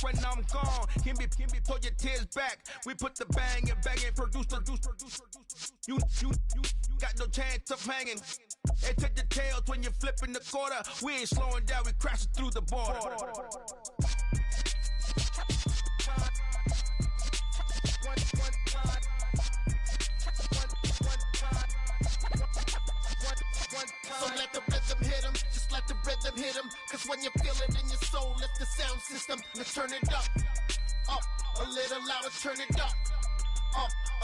When I'm gone, can be pull your tears back. We put the bang and produce. You got no chance of hanging. And take the tails when you're flipping the quarter. We ain't slowing down, we crashing through the border. So let the rhythm hit him, just let the rhythm hit him. Cause when you feel it in your soul, lift the sound system. Let's turn it up a little louder, turn it up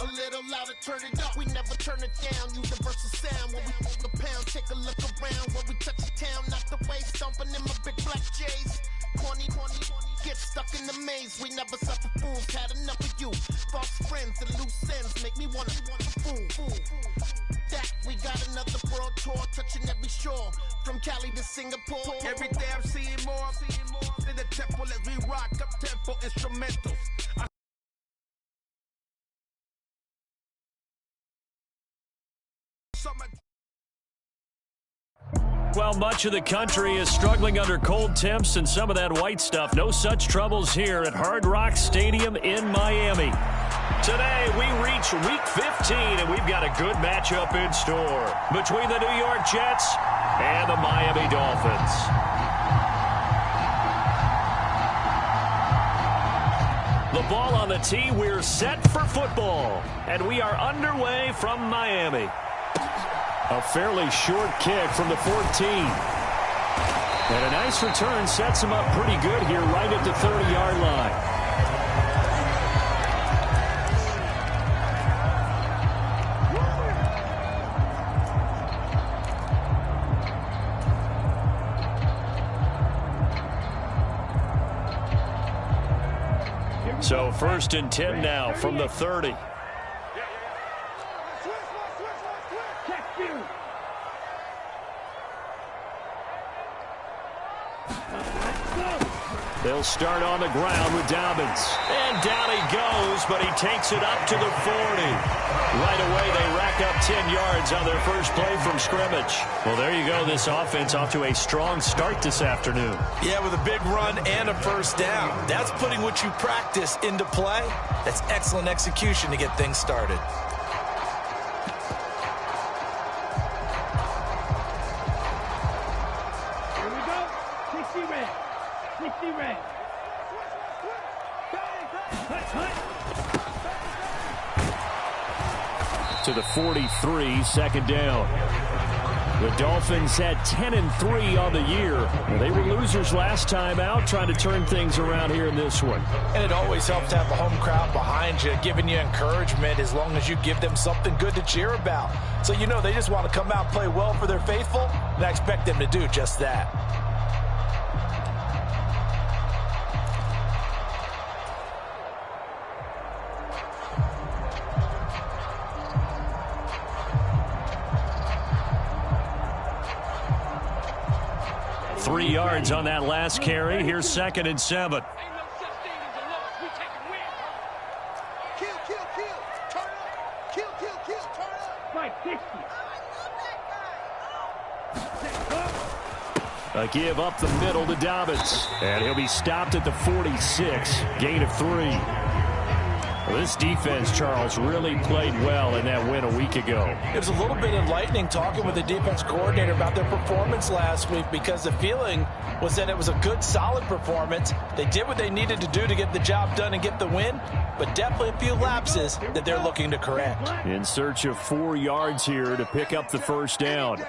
a little louder, turn it up. We never turn it down, universal sound. When we move the pound, take a look around. When we touch the town, not the way, stomping in my big black J's. Corny, get stuck in the maze. We never suffer fools, had enough of you. False friends and loose ends make me wanna fool. That we got another world tour, touching every shore, from Cali to Singapore. Every day I'm seeing more in the temple as we rock up tempo instrumentals. Well, much of the country is struggling under cold temps and some of that white stuff. No such troubles here at Hard Rock Stadium in Miami. Today, we reach Week 15, and we've got a good matchup in store between the New York Jets and the Miami Dolphins. The ball on the tee, we're set for football, and we are underway from Miami. A fairly short kick from the 14. And a nice return sets him up pretty good here right at the 30-yard line. So 1st and 10 now from the 30. They'll start on the ground with Dobbins. And down he goes, but he takes it up to the 40. Right away, they rack up 10 yards on their first play from scrimmage. Well, there you go. This offense off to a strong start this afternoon. Yeah, with a big run and a first down. That's putting what you practice into play. That's excellent execution to get things started. To the 43, second down. The Dolphins had 10-3 on the year. They were losers last time out, trying to turn things around here in this one. And it always helps to have the home crowd behind you, giving you encouragement as long as you give them something good to cheer about. So you know they just want to come out and play well for their faithful, and I expect them to do just that. Three yards on that last carry. Here's 2nd and 7. A give up the middle to Dobbins. And he'll be stopped at the 46. Gain of 3. Well, this defense, Charles, really played well in that win a week ago. It was a little bit enlightening talking with the defense coordinator about their performance last week, because the feeling was that it was a good, solid performance. They did what they needed to do to get the job done and get the win, but definitely a few lapses that they're looking to correct. In search of 4 yards here to pick up the first down.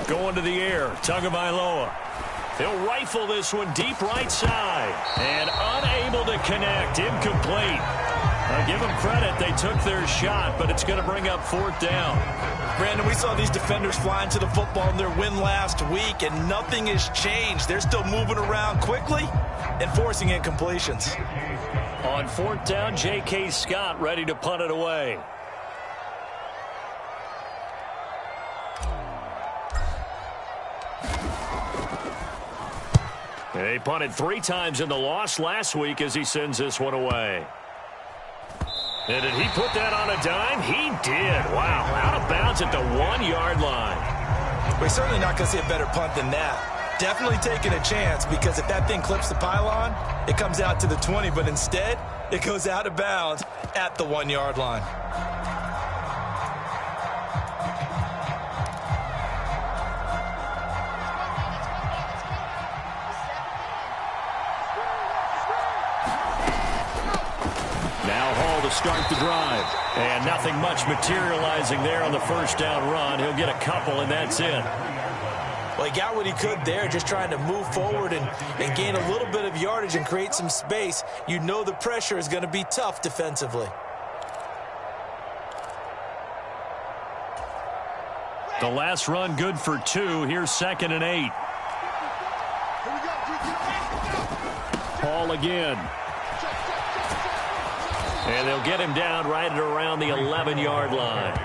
Going to the air, Tagovailoa. He'll rifle this one deep right side. And unable to connect, incomplete. I'll give them credit, they took their shot, but it's going to bring up 4th down. Brandon, we saw these defenders flying to the football in their win last week, and nothing has changed. They're still moving around quickly and forcing incompletions. On 4th down, J.K. Scott ready to punt it away. He punted 3 times in the loss last week as he sends this one away. And did he put that on a dime? He did. Wow, out of bounds at the 1-yard line. We're certainly not going to see a better punt than that. Definitely taking a chance, because if that thing clips the pylon, it comes out to the 20, but instead, it goes out of bounds at the 1-yard line. Now Hall to start the drive. And nothing much materializing there on the first down run. He'll get a couple, and that's it. Well, he got what he could there, just trying to move forward and gain a little bit of yardage and create some space. You know the pressure is going to be tough defensively. The last run good for 2. Here's 2nd and 8. Hall again. And they'll get him down right at around the 11-yard line.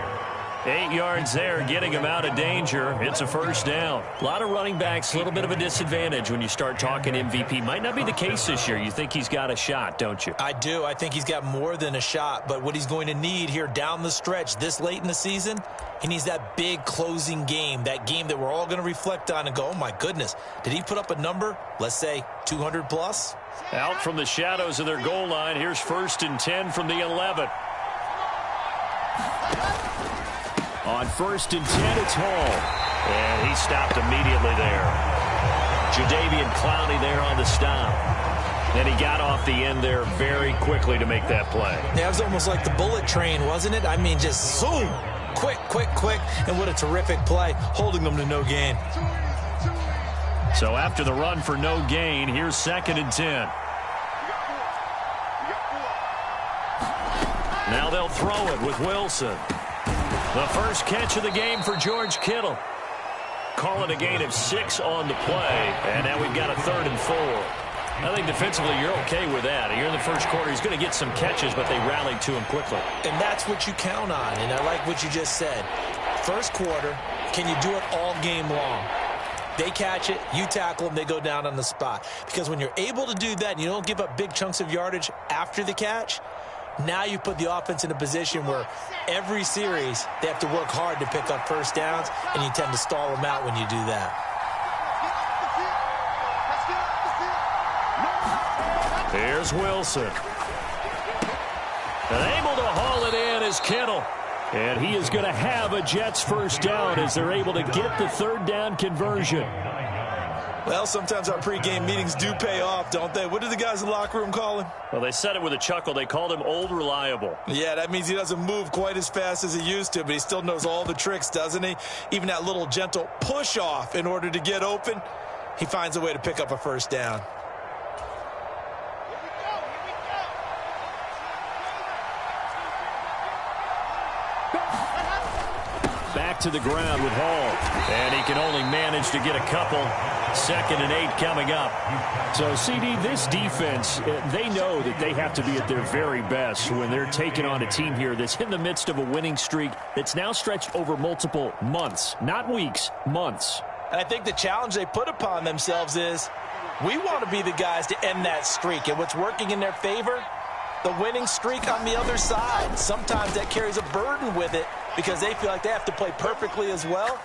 8 yards there, getting him out of danger. It's a first down. A lot of running backs, a little bit of a disadvantage when you start talking MVP. Might not be the case this year. You think he's got a shot, don't you? I do. I think he's got more than a shot. But what he's going to need here down the stretch this late in the season, he needs that big closing game, that game that we're all going to reflect on and go, oh, my goodness, did he put up a number, let's say 200 plus? Out from the shadows of their goal line. Here's 1st and 10 from the 11. On 1st and 10, it's Hall. And he stopped immediately there. Jadeveon Clowney there on the stop. And he got off the end there very quickly to make that play. That was almost like the bullet train, wasn't it? I mean, just zoom. Quick, quick, quick. And what a terrific play, holding them to no gain. So after the run for no gain, here's 2nd and 10. Now they'll throw it with Wilson. The first catch of the game for George Kittle. Call it a gain of 6 on the play. And now we've got a 3rd and 4. I think defensively you're okay with that. You're in the first quarter. He's going to get some catches, but they rallied to him quickly. And that's what you count on. And I like what you just said. First quarter, can you do it all game long? They catch it, you tackle them, they go down on the spot. Because when you're able to do that and you don't give up big chunks of yardage after the catch, now you put the offense in a position where every series they have to work hard to pick up first downs, and you tend to stall them out when you do that. Here's Wilson. And able to haul it in is Kittle. And he is going to have a Jets first down as they're able to get the 3rd down conversion. Well, sometimes our pregame meetings do pay off, don't they? What do the guys in the locker room call him? Well, they said it with a chuckle. They called him Old Reliable. Yeah, that means he doesn't move quite as fast as he used to, but he still knows all the tricks, doesn't he? Even that little gentle push-off in order to get open, he finds a way to pick up a first down. Back to the ground with Hall. And he can only manage to get a couple. 2nd and 8 coming up. So, CD, this defense, they know that they have to be at their very best when they're taking on a team here that's in the midst of a winning streak that's now stretched over multiple months. Not weeks, months. And I think the challenge they put upon themselves is we want to be the guys to end that streak. And what's working in their favor? The winning streak on the other side. Sometimes that carries a burden with it because they feel like they have to play perfectly as well.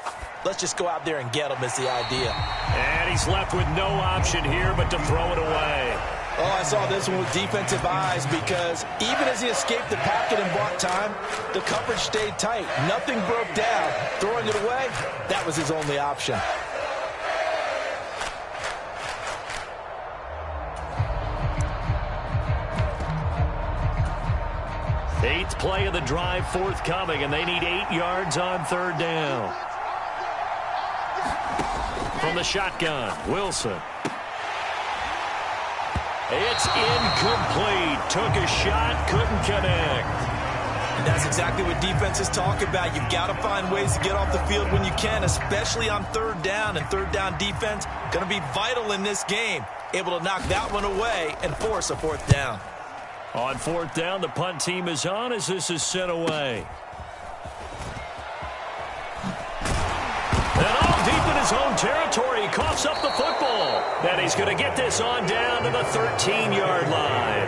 Let's just go out there and get them is the idea. And he's left with no option here but to throw it away. Oh, I saw this one with defensive eyes because even as he escaped the pocket and bought time, the coverage stayed tight. Nothing broke down. Throwing it away, that was his only option. Eighth play of the drive forthcoming, and they need 8 yards on 3rd down. From the shotgun, Wilson. It's incomplete. Took a shot, couldn't connect. And that's exactly what defenses talk about. You've got to find ways to get off the field when you can, especially on 3rd down. And 3rd down defense going to be vital in this game. Able to knock that one away and force a 4th down. On 4th down, the punt team is on as this is sent away. And all deep in his own territory, he coughs up the football. And he's going to get this on down to the 13-yard line.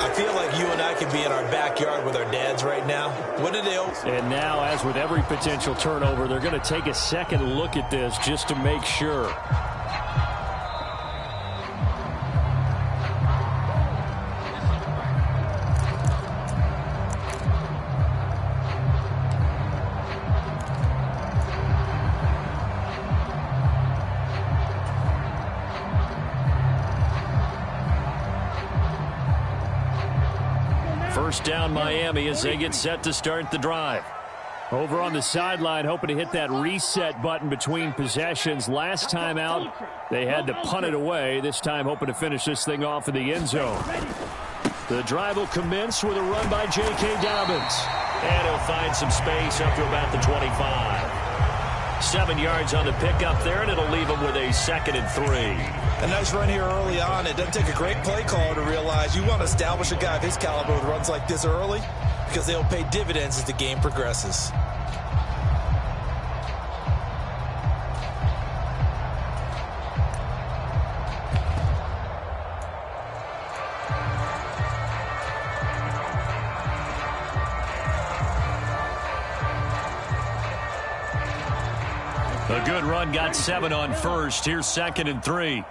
I feel like you and I could be in our backyard with our dads right now. What did they? And now, as with every potential turnover, they're going to take a second look at this just to make sure. First down Miami as they get set to start the drive. Over on the sideline, hoping to hit that reset button between possessions. Last time out, they had to punt it away. This time hoping to finish this thing off in the end zone. The drive will commence with a run by J.K. Dobbins. And he'll find some space up to about the 25. 7 yards on the pickup there, and it'll leave him with a 2nd and 3. A nice run here early on. It doesn't take a great play caller to realize you want to establish a guy of his caliber with runs like this early because they'll pay dividends as the game progresses. A good run, got 7 on first. Here's 2nd and 3.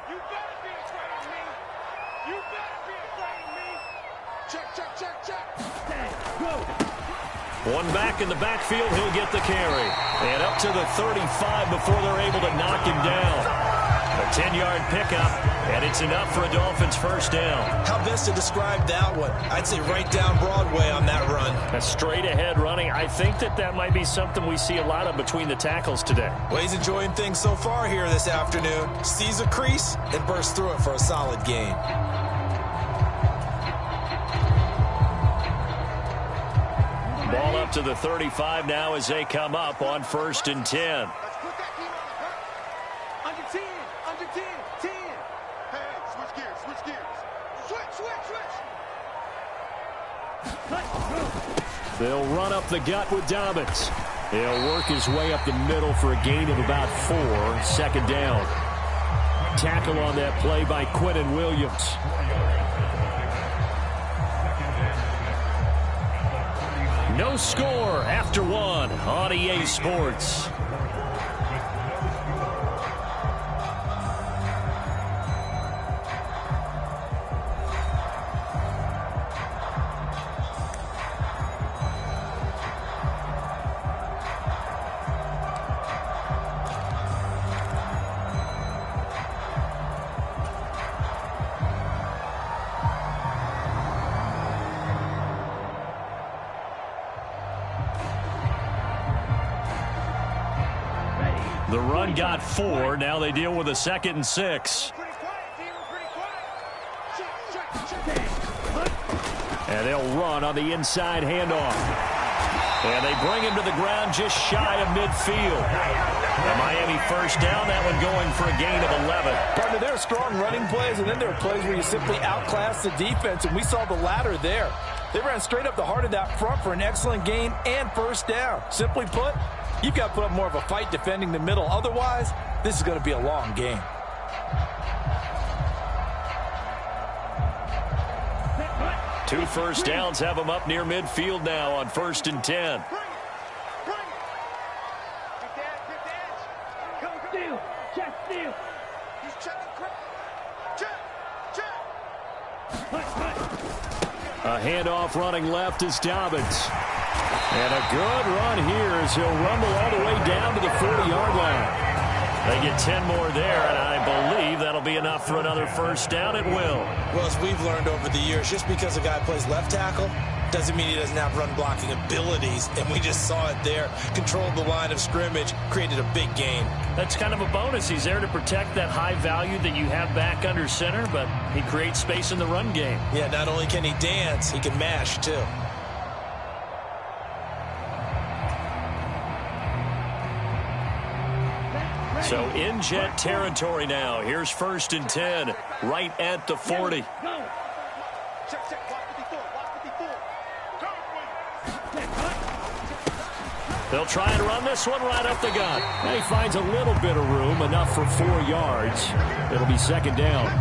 One back in the backfield, he'll get the carry. And up to the 35 before they're able to knock him down. A 10-yard pickup, and it's enough for a Dolphins first down. How best to describe that one? I'd say right down Broadway on that run. A straight-ahead running. I think that might be something we see a lot of between the tackles today. Well, he's enjoying things so far here this afternoon. Sees a crease and bursts through it for a solid gain. Ball up to the 35 now as they come up on 1st and 10. Under 10, 10. Hey, switch gears. Switch. They'll run up the gut with Dobbins. He'll work his way up the middle for a gain of about 4. 2nd down. Tackle on that play by Quinnen Williams. No score after 1 on EA Sports. The run got 4. Now they deal with a 2nd and 6. And they'll run on the inside handoff. And they bring him to the ground just shy of midfield. The Miami first down, that one going for a gain of 11. Partner, there are strong running plays, and then there are plays where you simply outclass the defense, and we saw the latter there. They ran straight up the heart of that front for an excellent gain and first down. Simply put, you've got to put up more of a fight defending the middle. Otherwise, this is going to be a long game. Two first downs have them up near midfield now on 1st and 10. A handoff running left is Dobbins. And a good run here as he'll rumble all the way down to the 40-yard line. They get 10 more there, and I believe that'll be enough for another first down. It will. Well, as we've learned over the years, just because a guy plays left tackle doesn't mean he doesn't have run-blocking abilities, and we just saw it there. Controlled the line of scrimmage, created a big gain. That's kind of a bonus. He's there to protect that high value that you have back under center, but he creates space in the run game. Yeah, not only can he dance, he can mash, too. So in Jet territory now. Here's 1st and 10, right at the 40. They'll try and run this one right up the gut. And he finds a little bit of room, enough for 4 yards. It'll be 2nd down.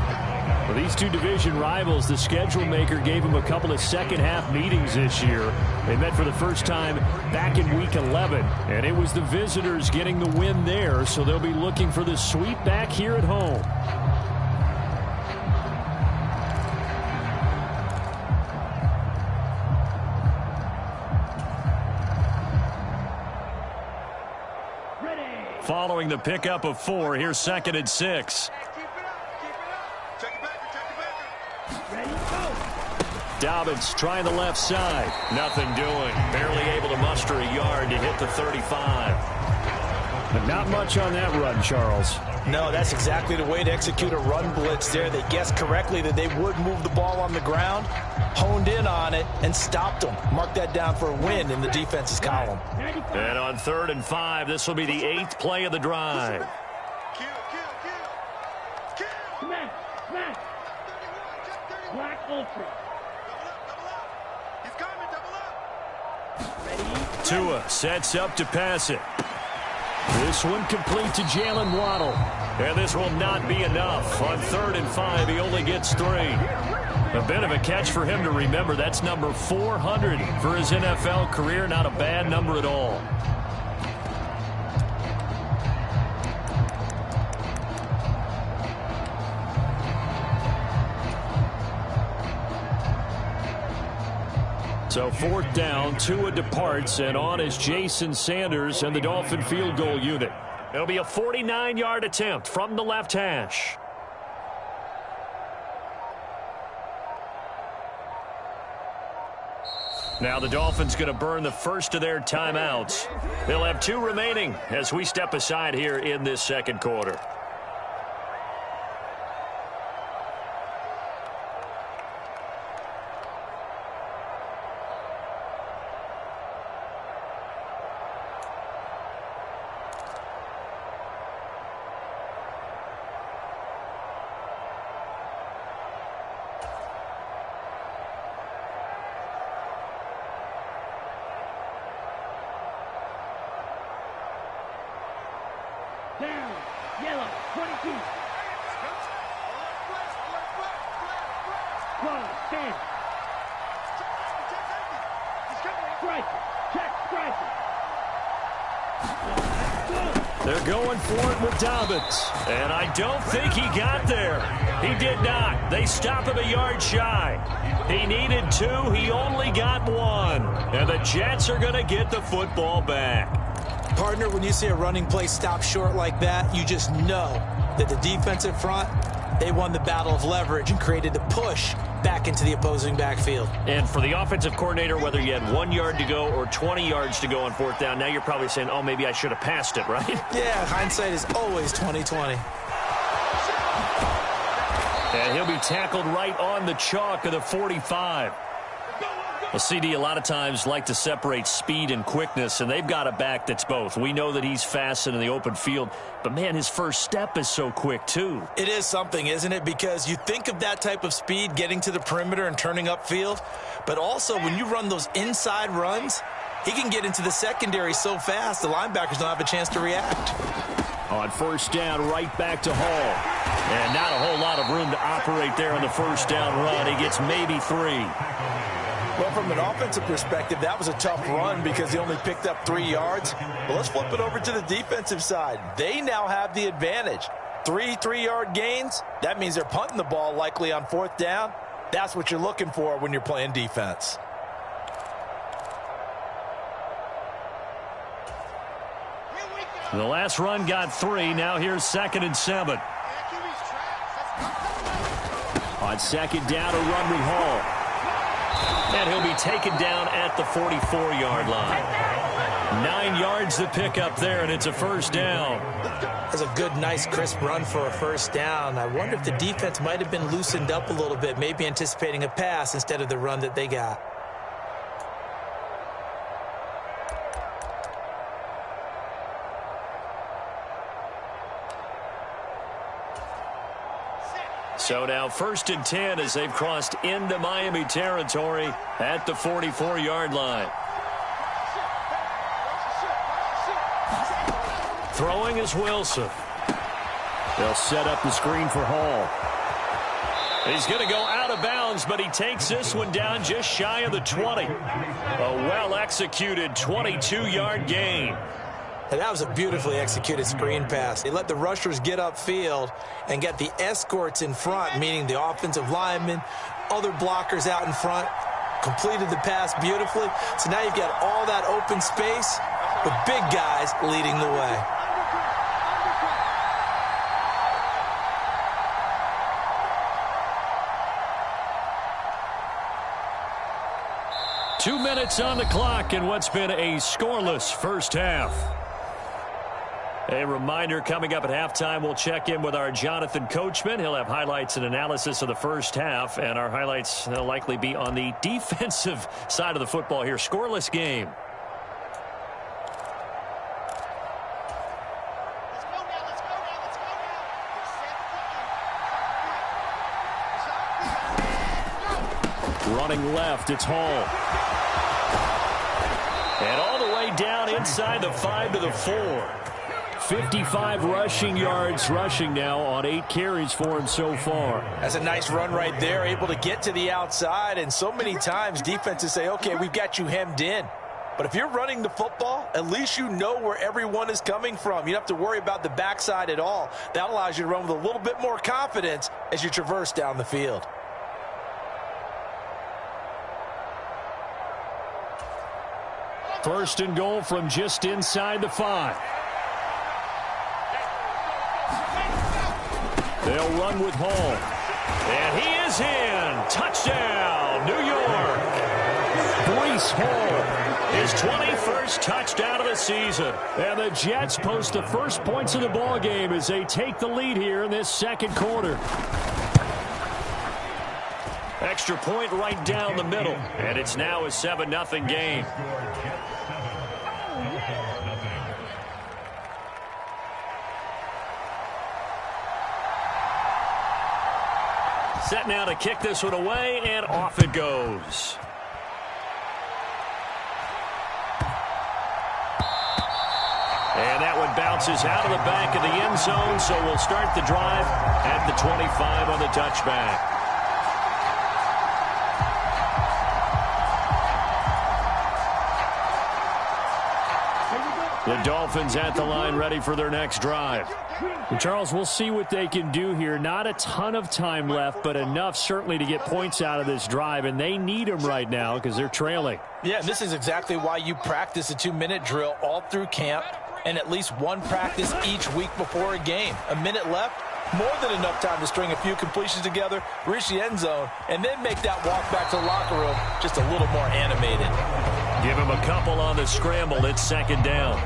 Well, these two division rivals, the schedule maker gave them a couple of second-half meetings this year. They met for the first time back in Week 11, and it was the visitors getting the win there, so they'll be looking for the sweep back here at home. Following the pickup of 4, here's 2nd and 6. Dobbins trying the left side. Nothing doing. Barely able to muster a yard to hit the 35. But not much on that run, Charles. No, that's exactly the way to execute a run blitz there. They guessed correctly that they would move the ball on the ground, honed in on it, and stopped them. Mark that down for a win in the defense's column. And on 3rd and 5, this will be the 8th play of the drive. Black Ultra. Tua sets up to pass it. This one complete to Jalen Waddle. And this will not be enough. On 3rd and 5, he only gets 3. A bit of a catch for him to remember. That's number 400 for his NFL career. Not a bad number at all. So 4th down, Tua departs, and on is Jason Sanders and the Dolphin field goal unit. It'll be a 49-yard attempt from the left hash. Now the Dolphins going to burn the first of their timeouts. They'll have 2 remaining as we step aside here in this 2nd quarter. Down, yellow, 22. Cross, 10. Striker, check, striker. They're going for it with Dobbins. And I don't think he got there. He did not. They stop him a yard shy. He needed 2. He only got 1. And the Jets are going to get the football back. Partner, when you see a running play stop short like that, you just know that the defensive front, they won the battle of leverage and created a push back into the opposing backfield. And for the offensive coordinator, whether you had 1 yard to go or 20 yards to go on 4th down, now you're probably saying, oh, maybe I should have passed it, right? Yeah, hindsight is always 20/20. And he'll be tackled right on the chalk of the 45. Well, CD, a lot of times like to separate speed and quickness, and they've got a back that's both. We know that he's fast and in the open field, but, man, his first step is so quick, too. It is something, isn't it? Because you think of that type of speed getting to the perimeter and turning upfield, but also when you run those inside runs, he can get into the secondary so fast the linebackers don't have a chance to react. On 1st down, right back to Hall. And not a whole lot of room to operate there on the 1st down run. He gets maybe 3. Well, from an offensive perspective, that was a tough run because he only picked up 3 yards. But let's flip it over to the defensive side. They now have the advantage. 3 3-yard gains, that means they're punting the ball likely on 4th down. That's what you're looking for when you're playing defense. The last run got 3. Now here's 2nd and 7. On 2nd down, a run with Hall. And he'll be taken down at the 44-yard line. 9 yards to pick up there, and it's a 1st down. That's a good, nice, crisp run for a 1st down. I wonder if the defense might have been loosened up a little bit, maybe anticipating a pass instead of the run that they got. So now 1st and 10 as they've crossed into Miami territory at the 44-yard line. Throwing is Wilson. They'll set up the screen for Hall. He's going to go out of bounds, but he takes this one down just shy of the 20. A well-executed 22-yard gain. And that was a beautifully executed screen pass. They let the rushers get upfield and get the escorts in front, meaning the offensive linemen, other blockers out in front, completed the pass beautifully. So now you've got all that open space with big guys leading the way. Two minutes on the clock in what's been a scoreless first half. A reminder, coming up at halftime, we'll check in with our Jonathan Coachman. He'll have highlights and analysis of the first half, and our highlights will likely be on the defensive side of the football here. Scoreless game. Running left, it's Hall. And all the way down inside the 5 to the 4. 55 rushing yards rushing now on 8 carries for him so far. That's a nice run right there, able to get to the outside. And so many times defenses say, okay, we've got you hemmed in. But if you're running the football, at least you know where everyone is coming from. You don't have to worry about the backside at all. That allows you to run with a little bit more confidence as you traverse down the field. First and goal from just inside the 5. They'll run with Hall. And he is in. Touchdown, New York. Breece Hall, his 21st touchdown of the season. And the Jets post the first points of the ball game as they take the lead here in this second quarter. Extra point right down the middle. And it's now a 7-0 game. Set now to kick this one away, and off it goes. And that one bounces out of the back of the end zone, so we'll start the drive at the 25 on the touchback. The Dolphins at the line ready for their next drive. And Charles, we'll see what they can do here. Not a ton of time left, but enough certainly to get points out of this drive, and they need them right now because they're trailing. Yeah, this is exactly why you practice a 2-minute drill all through camp and at least one practice each week before a game. A minute left, more than enough time to string a few completions together, reach the end zone, and then make that walk back to the locker room just a little more animated. Give him a couple on the scramble. It's second down.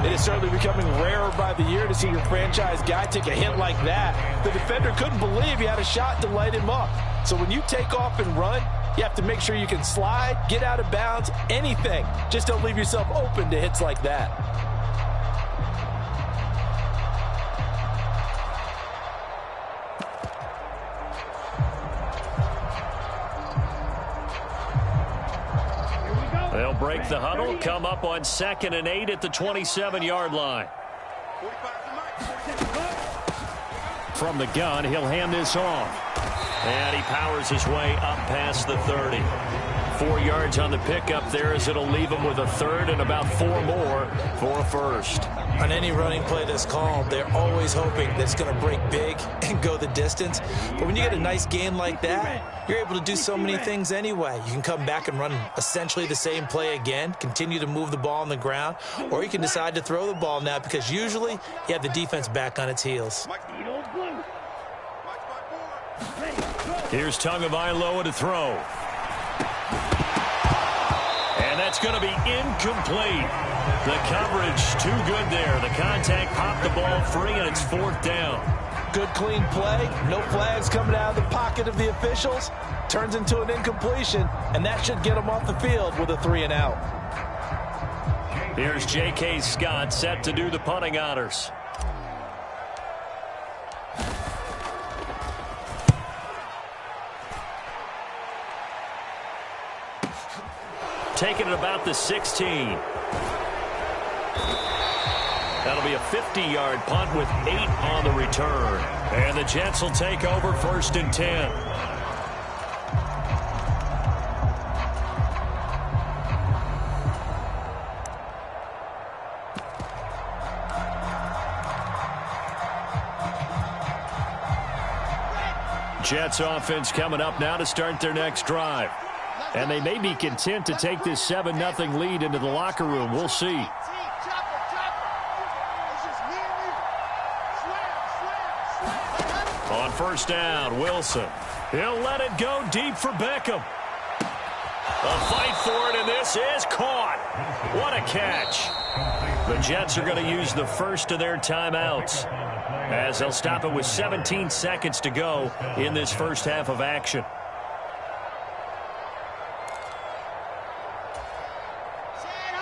It is certainly becoming rarer by the year to see your franchise guy take a hit like that. The defender couldn't believe he had a shot to light him up. So when you take off and run, you have to make sure you can slide, get out of bounds, anything. Just don't leave yourself open to hits like that. They'll break the huddle, come up on 2nd and 8 at the 27-yard line. From the gun, he'll hand this off. And he powers his way up past the 30. 4 yards on the pickup there as it'll leave him with a third and about 4 more for a first. On any running play that's called, they're always hoping that it's going to break big and go the distance. But when you get a nice gain like that, you're able to do so many things anyway. You can come back and run essentially the same play again, continue to move the ball on the ground, or you can decide to throw the ball now because usually you have the defense back on its heels. Here's Tagovailoa to throw. And that's going to be incomplete. The coverage too good there. The contact popped the ball free, and it's 4th down. Good, clean play. No flags coming out of the pocket of the officials. Turns into an incompletion, and that should get them off the field with a 3-and-out. Here's J.K. Scott set to do the punting honors. Taking it about the 16. That'll be a 50-yard punt with 8 on the return. And the Jets will take over 1st and 10. Jets offense coming up now to start their next drive. And they may be content to take this 7-0 lead into the locker room. We'll see. On 1st down, Wilson. He'll let it go deep for Beckham. A fight for it, and this is caught. What a catch. The Jets are going to use the first of their timeouts, as they'll stop it with 17 seconds to go in this first half of action.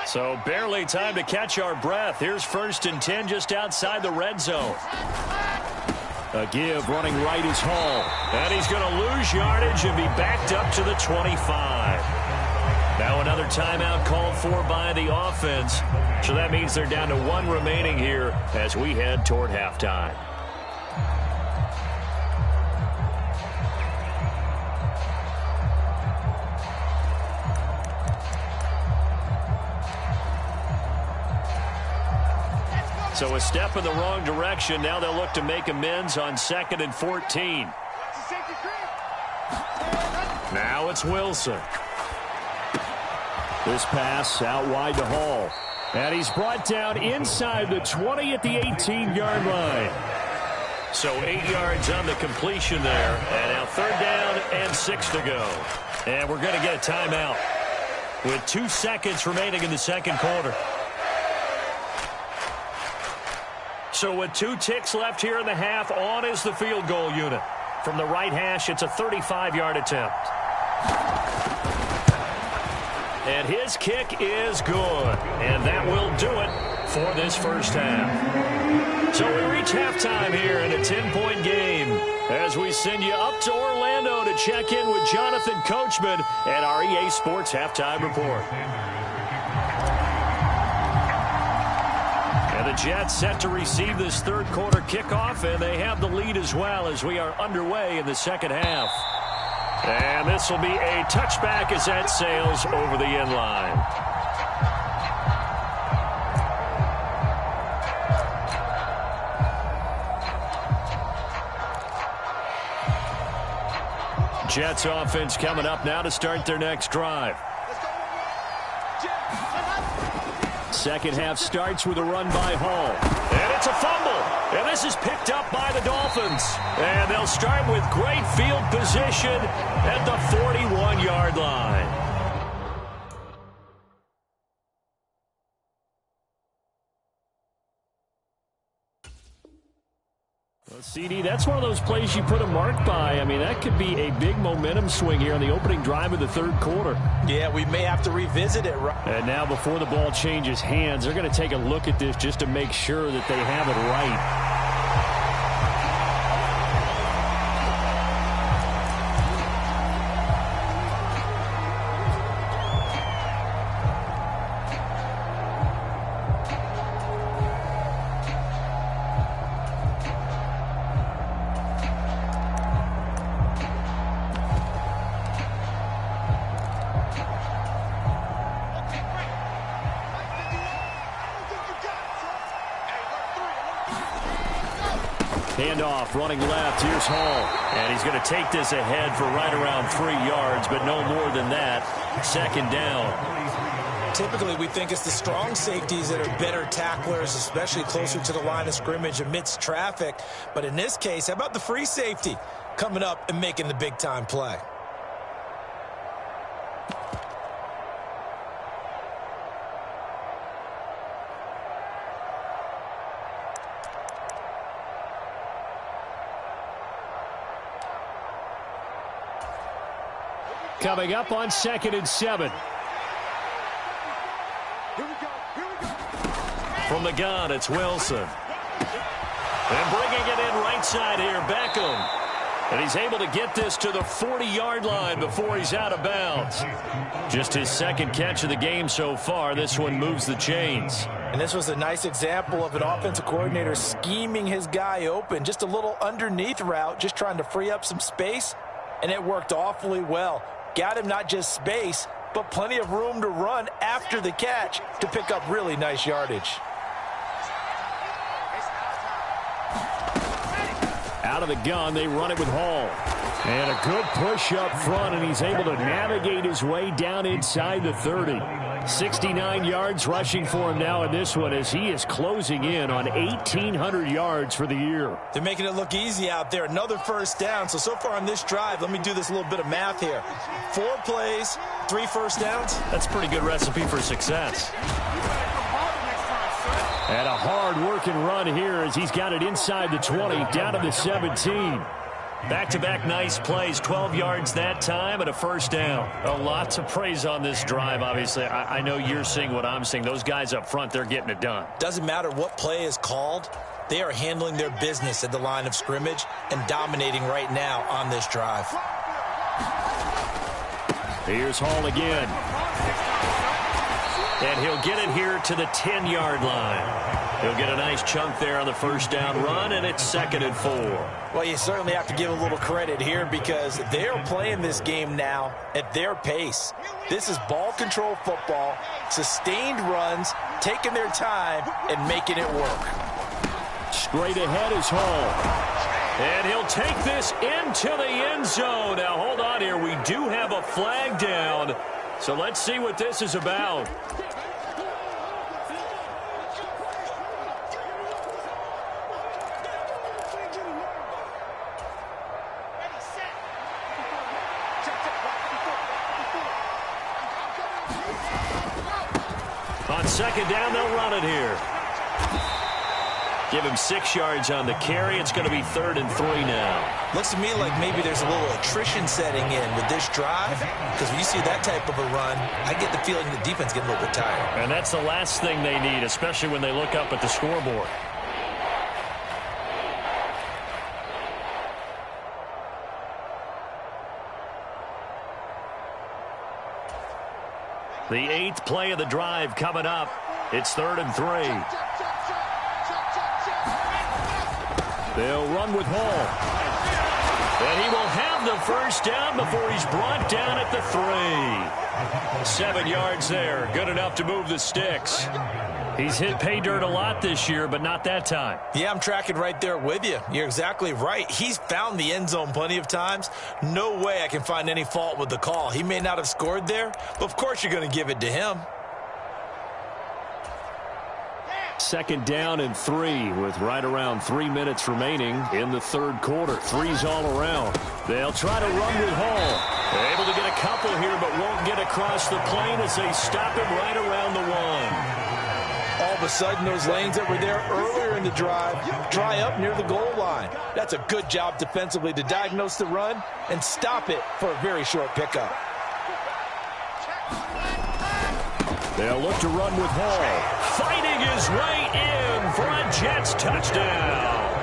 So barely time to catch our breath. Here's 1st and 10 just outside the red zone. A give running right is Hall. And he's going to lose yardage and be backed up to the 25. Now another timeout called for by the offense. So that means they're down to 1 remaining here as we head toward halftime. So a step in the wrong direction. Now they'll look to make amends on 2nd and 14. Now it's Wilson. This pass out wide to Hall. And he's brought down inside the 20 at the 18-yard line. So 8 yards on the completion there. And now 3rd down and 6 to go. And we're going to get a timeout with 2 seconds remaining in the 2nd quarter. So with 2 ticks left here in the half, on is the field goal unit. From the right hash, it's a 35-yard attempt. And his kick is good. And that will do it for this first half. So we reach halftime here in a 10-point game as we send you up to Orlando to check in with Jonathan Coachman and our EA Sports Halftime Report. The Jets set to receive this 3rd quarter kickoff, and they have the lead as well as we are underway in the 2nd half. And this will be a touchback as that sails over the end line. Jets offense coming up now to start their next drive. 2nd half starts with a run by Hall. And it's a fumble. And this is picked up by the Dolphins. And they'll start with great field position at the 41-yard line. Well, CD, that's one of those plays you put a mark by. I mean, that could be a big momentum swing here on the opening drive of the 3rd quarter. Yeah, we may have to revisit it. And now before the ball changes hands, they're going to take a look at this just to make sure that they have it right. Handoff, running left. Here's Hall. And he's going to take this ahead for right around 3 yards, but no more than that. 2nd down. Typically, we think it's the strong safeties that are better tacklers, especially closer to the line of scrimmage amidst traffic. But in this case, how about the free safety coming up and making the big-time play? Coming up on 2nd and 7. From the gun, it's Wilson. And bringing it in right side here, Beckham. And he's able to get this to the 40-yard line before he's out of bounds. Just his second catch of the game so far. This one moves the chains. And this was a nice example of an offensive coordinator scheming his guy open. Just a little underneath route, just trying to free up some space, and it worked awfully well. Got him not just space, but plenty of room to run after the catch to pick up really nice yardage. Out of the gun, they run it with Hall. And a good push up front, and he's able to navigate his way down inside the 30. 69 yards rushing for him now in this one as he is closing in on 1,800 yards for the year. They're making it look easy out there. Another first down. So far on this drive, let me do this little bit of math here. 4 plays, 3 first downs. That's a pretty good recipe for success. And a hard-working run here as he's got it inside the 20, down to the 17. Back-to-back nice plays, 12 yards that time and a first down. A lot to praise on this drive, obviously. I know you're seeing what I'm seeing. Those guys up front, they're getting it done. Doesn't matter what play is called. They are handling their business at the line of scrimmage and dominating right now on this drive. Here's Hall again. And he'll get it here to the 10-yard line. He'll get a nice chunk there on the first down run, and it's 2nd and 4. Well, you certainly have to give a little credit here because they're playing this game now at their pace. This is ball control football, sustained runs, taking their time, and making it work. Straight ahead is Hall. And he'll take this into the end zone. Now, hold on here. We do have a flag down. So let's see what this is about. On second down, they'll run it here. Give him 6 yards on the carry. It's going to be 3rd and 3 now. Looks to me like maybe there's a little attrition setting in with this drive, because when you see that type of a run, I get the feeling the defense getting a little bit tired. And that's the last thing they need, especially when they look up at the scoreboard. The 8th play of the drive coming up. It's 3rd and 3. They'll run with Hall. And he will have the first down before he's brought down at the 3. 7 yards there. Good enough to move the sticks. He's hit pay dirt a lot this year, but not that time. Yeah, I'm tracking right there with you. You're exactly right. He's found the end zone plenty of times. No way I can find any fault with the call. He may not have scored there, but of course you're going to give it to him. 2nd down and 3 with right around 3 minutes remaining in the 3rd quarter. 3's all around. They'll try to run with Hall. They're able to get a couple here, but won't get across the plane as they stop him right around the 1. All of a sudden, those lanes that were there earlier in the drive dry up near the goal line. That's a good job defensively to diagnose the run and stop it for a very short pickup. They'll look to run with Hall. Fighting his way in for a Jets touchdown.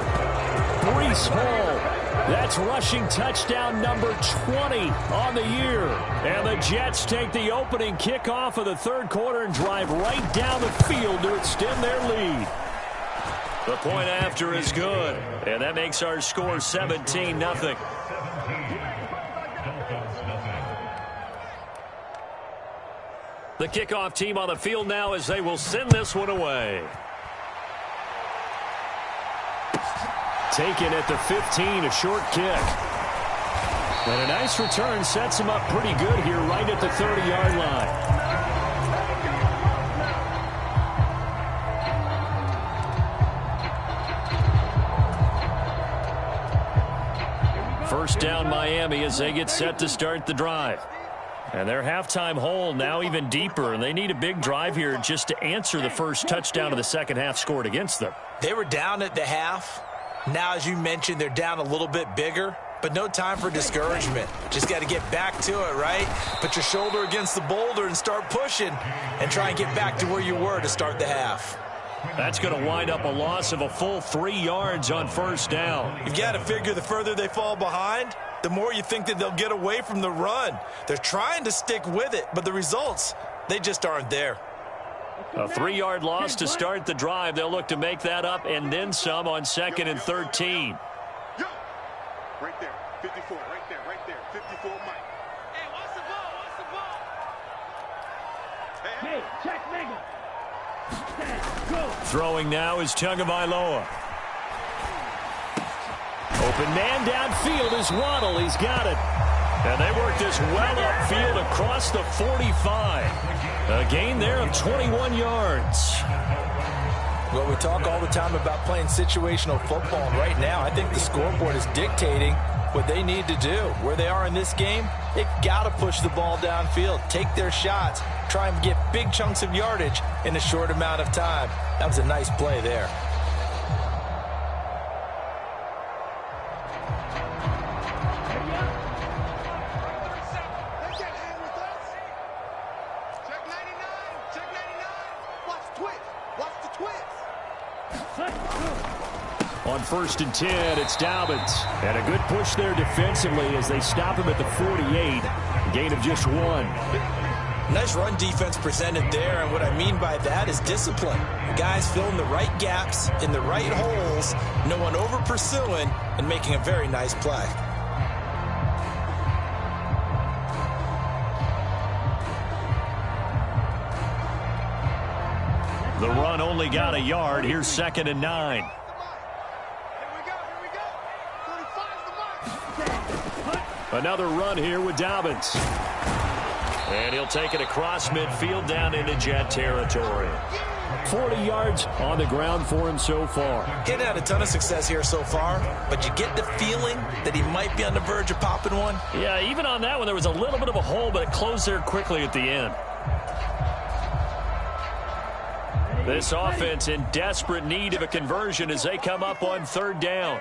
Breece Hall. That's rushing touchdown number 20 on the year. And the Jets take the opening kickoff of the 3rd quarter and drive right down the field to extend their lead. The point after is good. And that makes our score 17-0. The kickoff team on the field now as they will send this one away. Taken at the 15, a short kick. And a nice return sets him up pretty good here right at the 30-yard line. First down Miami as they get set to start the drive. And their halftime hole now even deeper, and they need a big drive here just to answer the first touchdown of the second half scored against them. They were down at the half. Now, as you mentioned, they're down a little bit bigger, but no time for discouragement. Just got to get back to it, right? Put your shoulder against the boulder and start pushing and try and get back to where you were to start the half. That's going to wind up a loss of a full 3 yards on first down. You've got to figure the further they fall behind, the more you think that they'll get away from the run. They're trying to stick with it, but the results, they just aren't there. A 3-yard loss to start the drive. They'll look to make that up and then some on 2nd and 13. Right there, 54, right there, 54, Mike. Hey, what's the ball? Hey, check Mega. Go. Throwing now is Tagovailoa. Open man downfield is Waddle. He's got it. And they work this well upfield across the 45. A gain there of 21 yards. Well, we talk all the time about playing situational football, and right now I think the scoreboard is dictating what they need to do. Where they are in this game, they've got to push the ball downfield, take their shots, try and get big chunks of yardage in a short amount of time. That was a nice play there. On 1st and 10, it's Dobbins. And a good push there defensively as they stop him at the 48. A gain of just 1. Nice run defense presented there, and what I mean by that is discipline. Guys filling the right gaps in the right holes, no one over pursuing, and making a very nice play. The run only got a yard. Here's 2nd and 9. Another run here with Dobbins. And he'll take it across midfield down into Jet territory. 40 yards on the ground for him so far. He hadn't had a ton of success here so far, but you get the feeling that he might be on the verge of popping one. Yeah, even on that one, there was a little bit of a hole, but it closed there quickly at the end. This offense in desperate need of a conversion as they come up on 3rd down.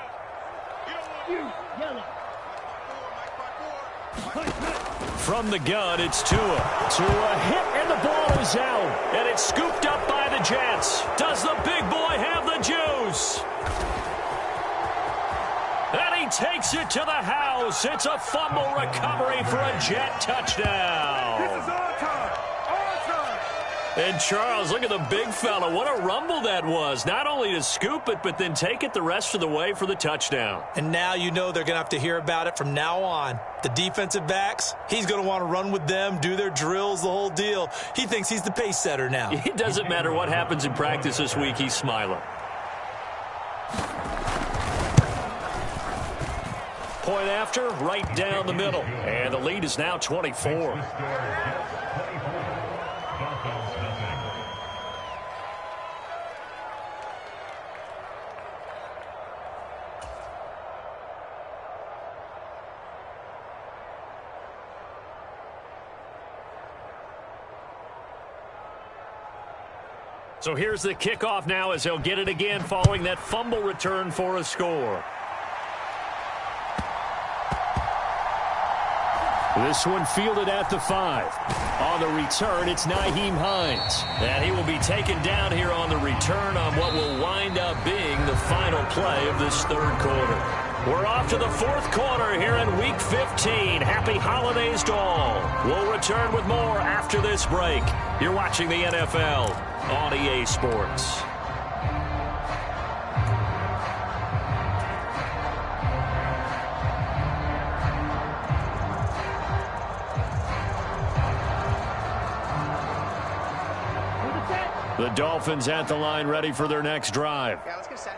From the gun, it's Tua. Tua hit, and the ball is out. And it's scooped up by the Jets. Does the big boy have the juice? And he takes it to the house. It's a fumble recovery for a Jet touchdown. This is all time. And Charles, look at the big fella. What a rumble that was. Not only to scoop it, but then take it the rest of the way for the touchdown. And now you know they're going to have to hear about it from now on. The defensive backs, he's going to want to run with them, do their drills, the whole deal. He thinks he's the pace setter now. It doesn't matter what happens in practice this week, he's smiling. Point after, right down the middle. And the lead is now 24. So here's the kickoff now as he'll get it again following that fumble return for a score. This one fielded at the 5. On the return, it's Nyheim Hines. And he will be taken down here on the return on what will wind up being the final play of this 3rd quarter. We're off to the 4th quarter here in Week 15. Happy holidays to all. We'll return with more after this break. You're watching the NFL on EA Sports. The Dolphins at the line ready for their next drive.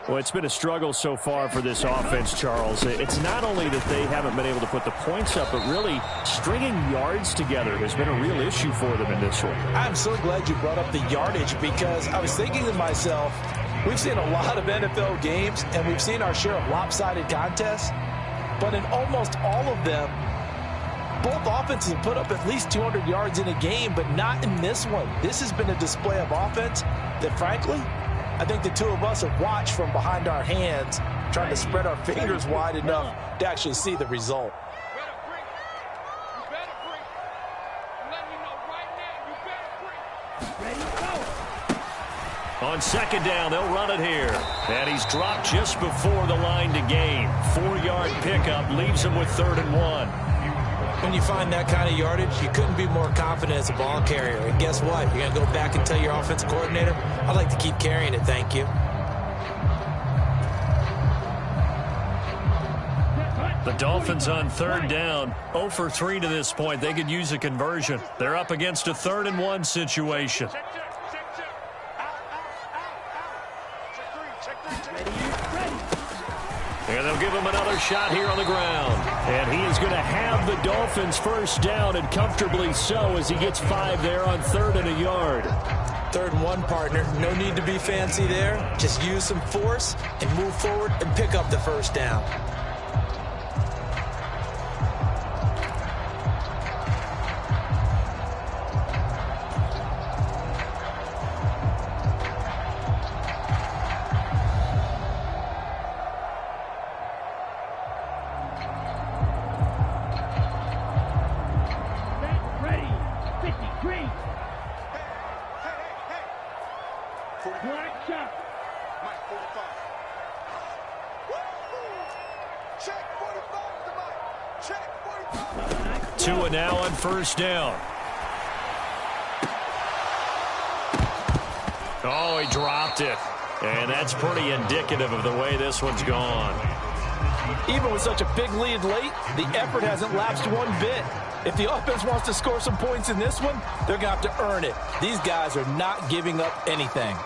Well, it's been a struggle so far for this offense, Charles. It's not only that they haven't been able to put the points up, but really stringing yards together has been a real issue for them in this one. I'm so glad you brought up the yardage because I was thinking to myself, we've seen a lot of NFL games and we've seen our share of lopsided contests, but in almost all of them, both offenses have put up at least 200 yards in a game, but not in this one. This has been a display of offense that, frankly, I think the two of us have watched from behind our hands, trying to spread our fingers wide enough to actually see the result. On second down, they'll run it here. And he's dropped just before the line to gain. 4-yard pickup leaves him with 3rd and 1. When you find that kind of yardage, you couldn't be more confident as a ball carrier. And guess what? You're going to go back and tell your offensive coordinator, I'd like to keep carrying it, thank you. The Dolphins on 3rd down, 0 for 3 to this point. They could use a conversion. They're up against a 3rd and 1 situation. And they'll give him another shot here on the ground. And he is going to have the Dolphins first down, and comfortably so, as he gets 5 there on 3rd and a yard. 3rd and 1, partner. No need to be fancy there. Just use some force and move forward and pick up the first down. Tua now on first down. Oh, he dropped it. And that's pretty indicative of the way this one's gone. Even with such a big lead late, the effort hasn't lapsed one bit. If the offense wants to score some points in this one, they're going to have to earn it. These guys are not giving up anything.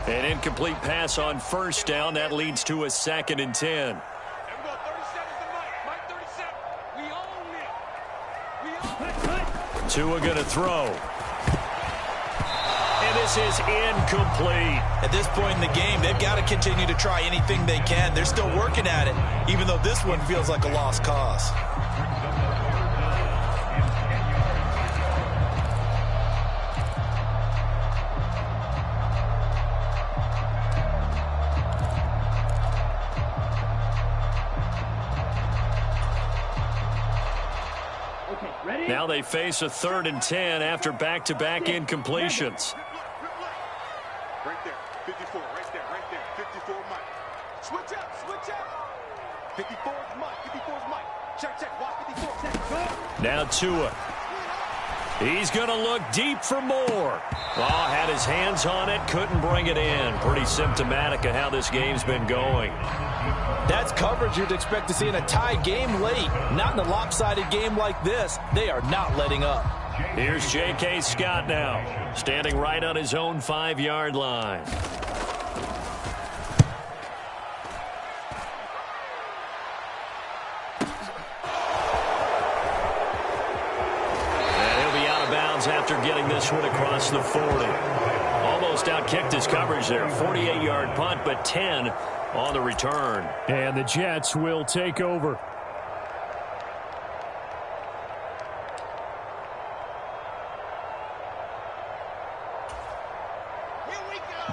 An incomplete pass on first down. That leads to a 2nd and 10. Tua going to throw. And this is incomplete. At this point in the game, they've got to continue to try anything they can. They're still working at it, even though this one feels like a lost cause. Now they face a 3rd and 10 after back-to-back incompletions. Right there, 54, right there, 54 Mike. Switch up. 54's Mike, 54's Mike. Check, watch 54. Now Tua. He's going to look deep for more. Oh, had his hands on it, couldn't bring it in. Pretty symptomatic of how this game's been going. That's coverage you'd expect to see in a tie game late. Not in a lopsided game like this. They are not letting up. Here's J.K. Scott now, standing right on his own 5-yard line. And he'll be out of bounds after getting this one across the 40. Almost outkicked his coverage there. 48-yard punt, but 10 on the return. And the Jets will take over.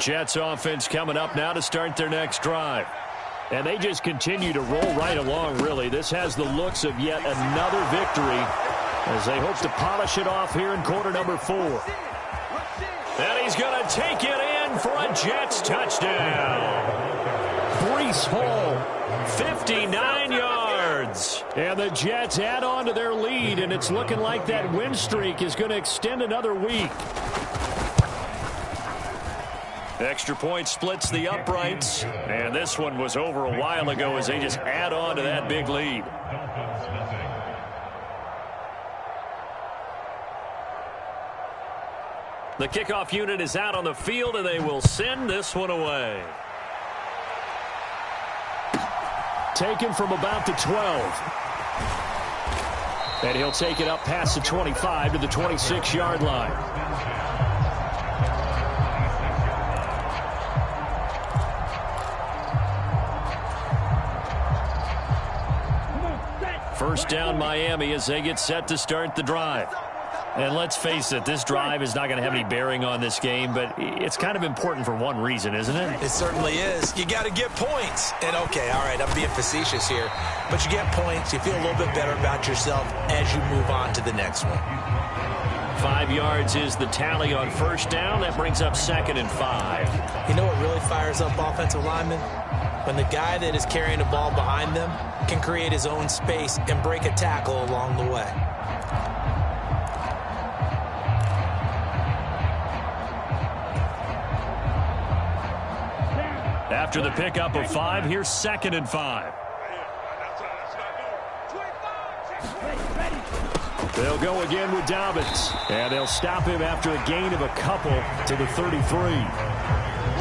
Jets offense coming up now to start their next drive. And they just continue to roll right along, really. This has the looks of yet another victory as they hope to polish it off here in quarter number 4. And he's going to take it in for a Jets touchdown. Breece Hall, 59 yards. And the Jets add on to their lead, and it's looking like that win streak is going to extend another week. Extra point splits the uprights, and this one was over a while ago as they just add on to that big lead. The kickoff unit is out on the field, and they will send this one away. Taken from about the 12. And he'll take it up past the 25 to the 26-yard line. First down Miami as they get set to start the drive. And let's face it, this drive is not going to have any bearing on this game, but it's kind of important for one reason, isn't it? It certainly is. You got to get points. And, okay, all right, I'm being facetious here, but you get points, you feel a little bit better about yourself as you move on to the next one. 5 yards is the tally on first down. That brings up 2nd and 5. You know what really fires up offensive linemen? When the guy that is carrying the ball behind them can create his own space and break a tackle along the way. After the pickup of 5, here's 2nd and 5. They'll go again with Dobbins, and they'll stop him after a gain of a couple to the 33.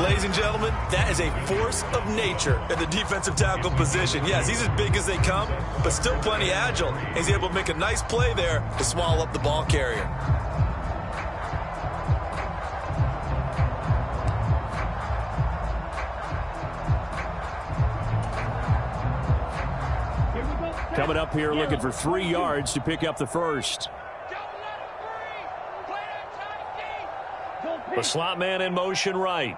Ladies and gentlemen, that is a force of nature at the defensive tackle position. Yes, he's as big as they come, but still plenty agile. He's able to make a nice play there to swallow up the ball carrier. Coming up here looking for 3 yards to pick up the first. The slot man in motion right.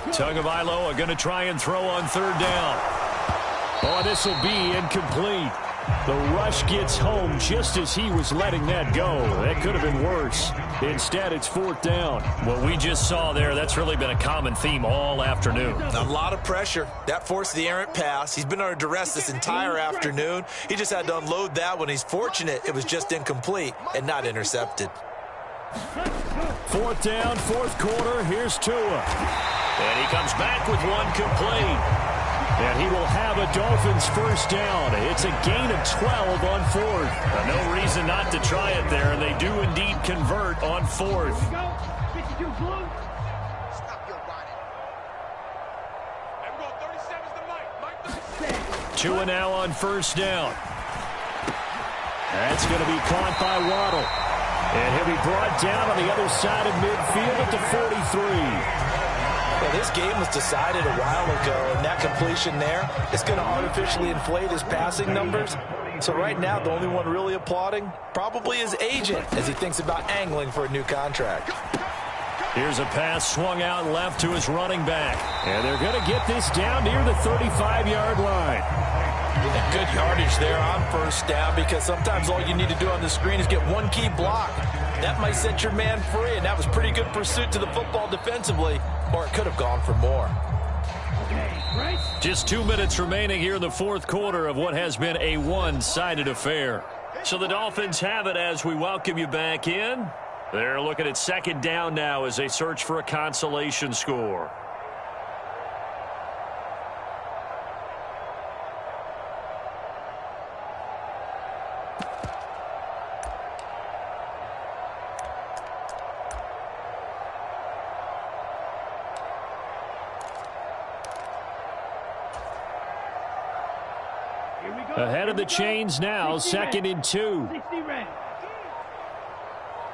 Tagovailoa going to try and throw on 3rd down. Oh, this will be incomplete. The rush gets home just as he was letting that go. That could have been worse. Instead, it's 4th down. What we just saw there, that's really been a common theme all afternoon. A lot of pressure. That forced the errant pass. He's been under duress this entire afternoon. He just had to unload that one. He's fortunate it was just incomplete and not intercepted. 4th down, 4th quarter. Here's Tua. And he comes back with one complete. And he will have a Dolphins first down. It's a gain of 12 on 4th. No reason not to try it there, and they do indeed convert on 4th. Tua now on first down. That's going to be caught by Waddle. And he'll be brought down on the other side of midfield at the 43. Well, this game was decided a while ago, and that completion there is going to artificially inflate his passing numbers. So right now, the only one really applauding probably his agent as he thinks about angling for a new contract. Here's a pass swung out left to his running back. And they're going to get this down near the 35-yard line. And good yardage there on first down, because sometimes all you need to do on the screen is get one key block. That might set your man free, and that was pretty good pursuit to the football defensively, or it could have gone for more. Just 2 minutes remaining here in the 4th quarter of what has been a one-sided affair. So the Dolphins have it as we welcome you back in. They're looking at 2nd down now as they search for a consolation score. Ahead of the chains now, 2nd and 2.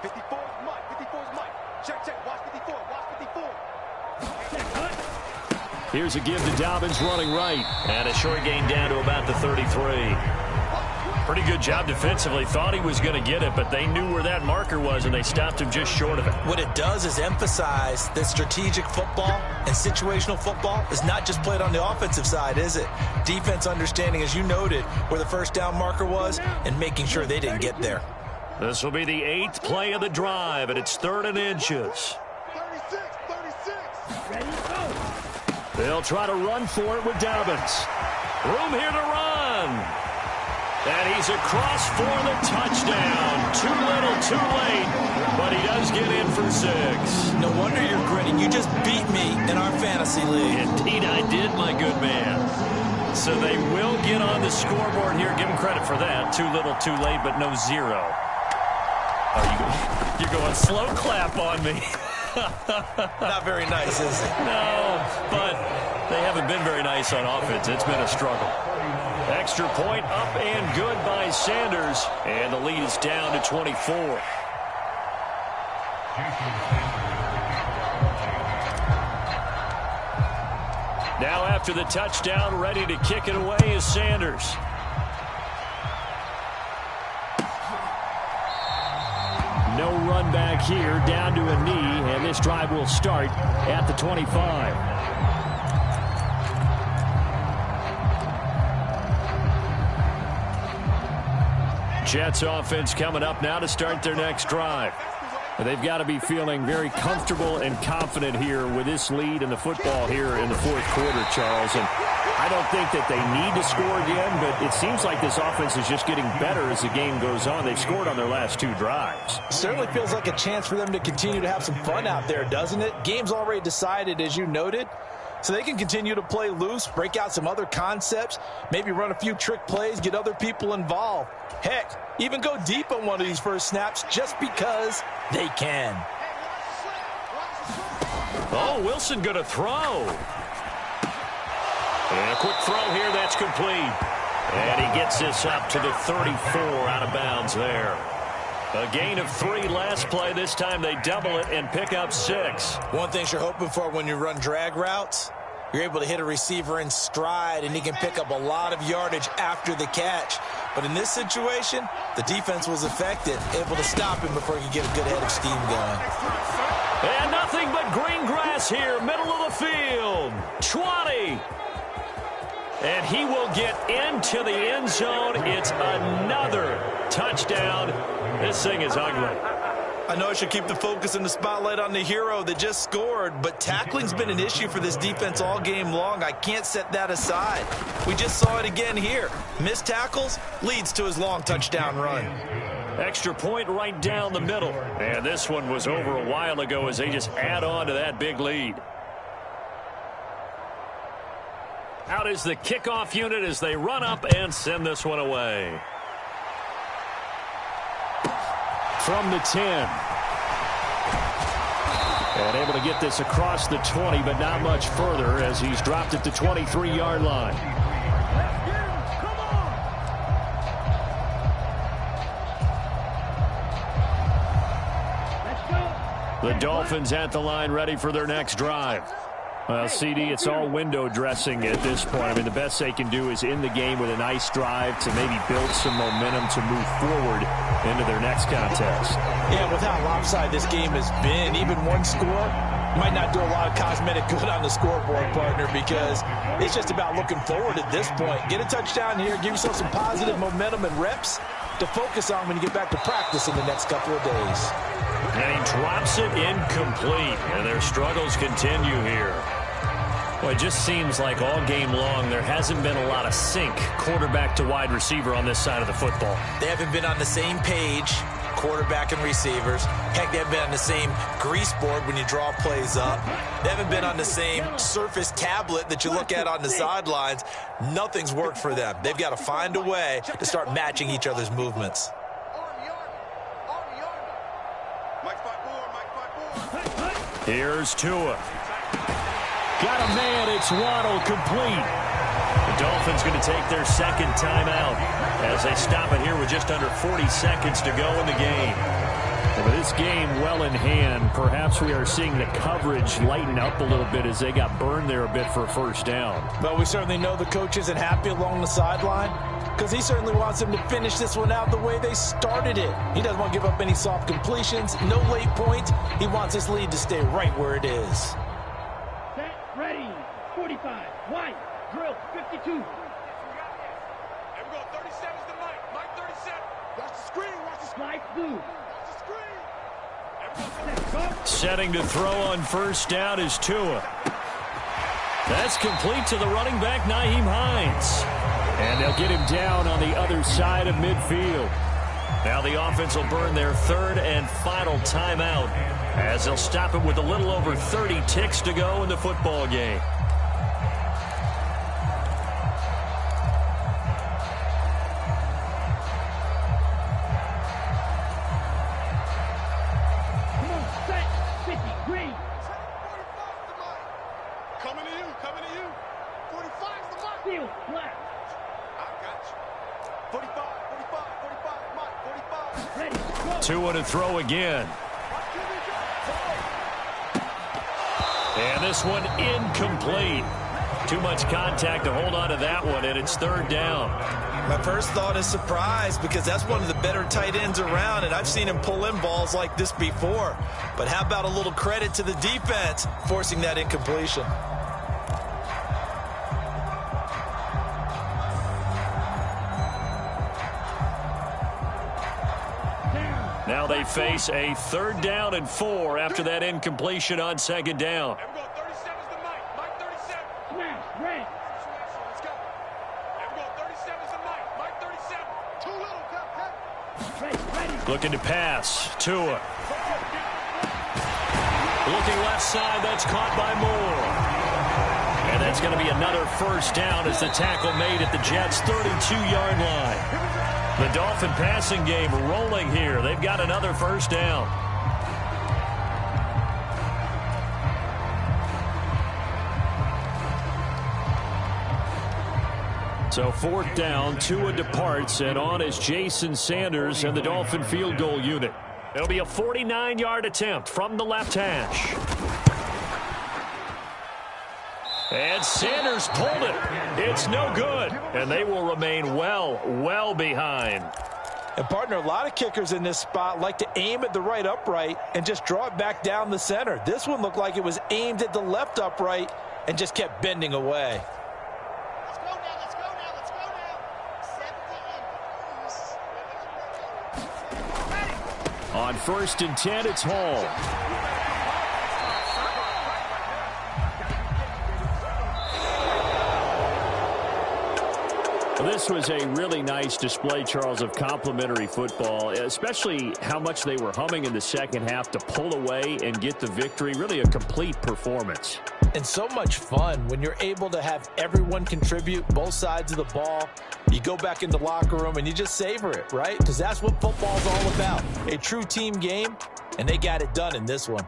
54's Mike. 54's Mike. Check. Watch 54. Watch 54. Here's a give to Dobbins running right. And a short gain down to about the 33. Pretty good job defensively. Thought he was going to get it, but they knew where that marker was, and they stopped him just short of it. What it does is emphasize that strategic football and situational football is not just played on the offensive side, is it? Defense understanding, as you noted, where the first down marker was and making sure they didn't get there. This will be the 8th play of the drive, and it's 3rd and inches. 36. Ready, go. They'll try to run for it with Dobbins. Room here to run. And he's across for the touchdown. Too little, too late, but he does get in for 6. No wonder you're grinning. You just beat me in our fantasy league. Indeed I did, my good man. So they will get on the scoreboard here. Give him credit for that. Too little, too late, but no 0. Oh, you're going slow clap on me. Not very nice, is it? No, but they haven't been very nice on offense. It's been a struggle. Extra point up and good by Sanders. And the lead is down to 24. Now after the touchdown, ready to kick it away is Sanders. No run back here, down to a knee, and this drive will start at the 25. Jets offense coming up now to start their next drive. They've got to be feeling very comfortable and confident here with this lead in the football here in the fourth quarter, Charles. And I don't think that they need to score again, but it seems like this offense is just getting better as the game goes on. They've scored on their last 2 drives. Certainly feels like a chance for them to continue to have some fun out there, doesn't it? Game's already decided, as you noted. So they can continue to play loose, break out some other concepts, maybe run a few trick plays, get other people involved. Heck, even go deep on one of these first snaps just because they can. Oh, Wilson going to throw. And a quick throw here, that's complete. And he gets this up to the 34 out of bounds there. A gain of 3 last play. This time they double it and pick up 6. One thing you're hoping for when you run drag routes, you're able to hit a receiver in stride, and he can pick up a lot of yardage after the catch. But in this situation, the defense was effective, able to stop him before he could get a good head of steam going. And nothing but green grass here, middle of the field. 20. And he will get into the end zone. It's another touchdown. This thing is ugly. I know I should keep the focus and the spotlight on the hero that just scored, but tackling's been an issue for this defense all game long. I can't set that aside. We just saw it again here. Missed tackles leads to his long touchdown run. Extra point right down the middle. And this one was over a while ago as they just add on to that big lead. Out is the kickoff unit as they run up and send this one away. From the 10. And able to get this across the 20, but not much further as he's dropped it to 23-yard line. The Dolphins at the line ready for their next drive. Well, CD, it's all window dressing at this point. I mean, the best they can do is in the game with a nice drive to maybe build some momentum to move forward into their next contest. Yeah, with how lopsided this game has been, even one score might not do a lot of cosmetic good on the scoreboard, partner, because it's just about looking forward at this point. Get a touchdown here, give yourself some positive momentum and reps to focus on when you get back to practice in the next couple of days. And he drops it incomplete, and their struggles continue here. Well, it just seems like all game long there hasn't been a lot of sync quarterback to wide receiver on this side of the football. They haven't been on the same page, quarterback and receivers. Heck, they haven't been on the same grease board when you draw plays up. They haven't been on the same Surface tablet that you look at on the sidelines. Nothing's worked for them. They've got to find a way to start matching each other's movements. Here's Tua. Got a man, it's Waddle, complete. The Dolphins going to take their second timeout as they stop it here with just under 40 seconds to go in the game. With this game well in hand, perhaps we are seeing the coverage lighten up a little bit as they got burned there a bit for a first down. But we certainly know the coach isn't happy along the sideline because he certainly wants them to finish this one out the way they started it. He doesn't want to give up any soft completions, no late points. He wants his lead to stay right where it is. Ready, 45, white, drill, 52. Here we go, 37's the Mike, Mike 37. Watch the screen, watch the screen. Light blue. Watch the screen. Setting to throw on first down is Tua. That's complete to the running back, Nyheim Hines. And they'll get him down on the other side of midfield. Now the offense will burn their third and final timeout as they'll stop it with a little over 30 ticks to go in the football game. Come on, set, 50, green. Coming to you, coming to you. 45's the Mike. Field, black. I got you. 45, 45, 45, Mike, 45. Ready, go. Tua to throw again. And this one incomplete. Too much contact to hold on to that one, and it's third down. My first thought is surprise, because that's one of the better tight ends around, and I've seen him pull in balls like this before. But how about a little credit to the defense forcing that incompletion? Now they face a 3rd down and 4 after that incompletion on 2nd down. Looking to pass. Tua. Looking left side. That's caught by Moore. And that's going to be another first down as the tackle made at the Jets' 32-yard line. The Dolphin passing game rolling here. They've got another first down. So 4th down, Tua departs, and on is Jason Sanders and the Dolphin field goal unit. It'll be a 49-yard attempt from the left hash. And Sanders pulled it. It's no good, and they will remain well behind. And, partner, a lot of kickers in this spot like to aim at the right upright and just draw it back down the center. This one looked like it was aimed at the left upright and just kept bending away. On 1st and 10, it's Hall. This was a really nice display, Charles, of complimentary football, especially how much they were humming in the second half to pull away and get the victory. Really a complete performance. And so much fun when you're able to have everyone contribute both sides of the ball. You go back in the locker room and you just savor it, right? Because that's what football's all about. A true team game, and they got it done in this one.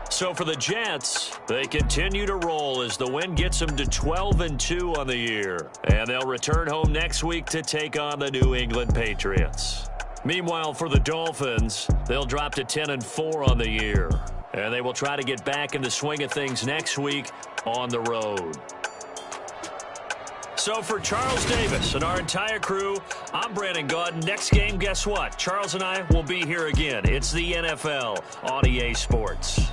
So for the Jets, they continue to roll as the win gets them to 12-2 on the year. And they'll return home next week to take on the New England Patriots. Meanwhile, for the Dolphins, they'll drop to 10-4 on the year. And they will try to get back in the swing of things next week on the road. So for Charles Davis and our entire crew, I'm Brandon Gaudin. Next game, guess what? Charles and I will be here again. It's the NFL on EA Sports.